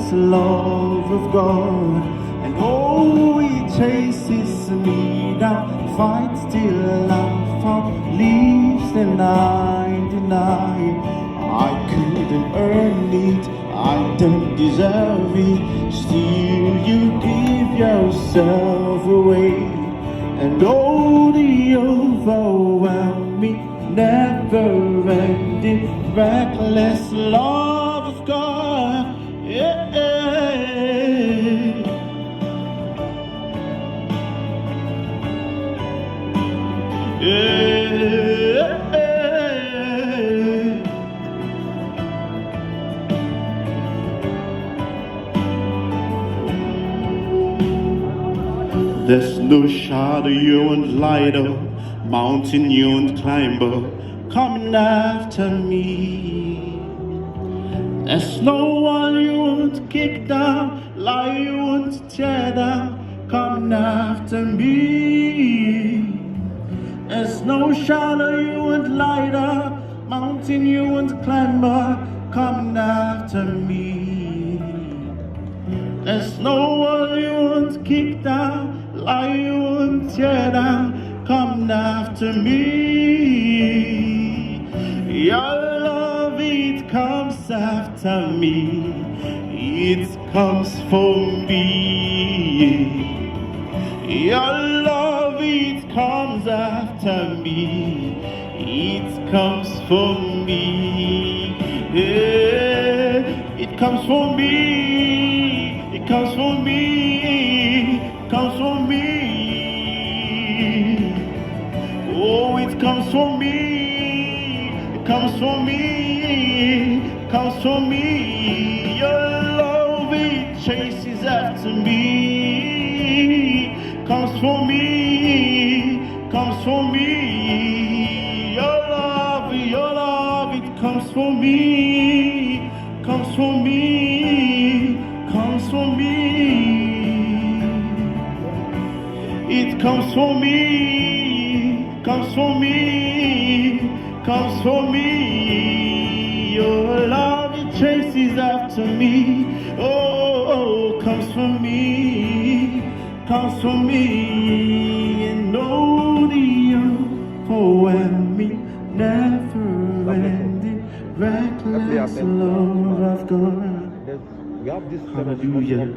reckless love of God. And oh, He chases me down, fights till I'm found, leaves the 99. I couldn't earn it, I don't deserve it. Still you give yourself away. And oh, the overwhelming, never-ending, reckless love of God. Yeah. There's no shadow you won't light up, mountain you won't climb up, coming after me. There's no wall you won't kick down, lie you won't tear down, coming after me. There's no shadow you won't light up, mountain you won't climb up, coming after me. There's no wall you won't kick down, lie you won't tear down, coming after me. Your love, it comes after me, it comes for me. Your love, it comes after me, it comes for me. Yeah, it comes for me, it comes for me, it comes for me. Oh, it comes for me, it comes for me, it comes for me. Your love, it chases after me, comes for me, comes for me. Your love, it comes for me, comes for me, comes for me. It comes for me, comes for me, comes for me. Your love, it chases after me. Oh, comes for me, comes for me. And oh, the overwhelming, never-ending, reckless love of God. We have this Hallelujah.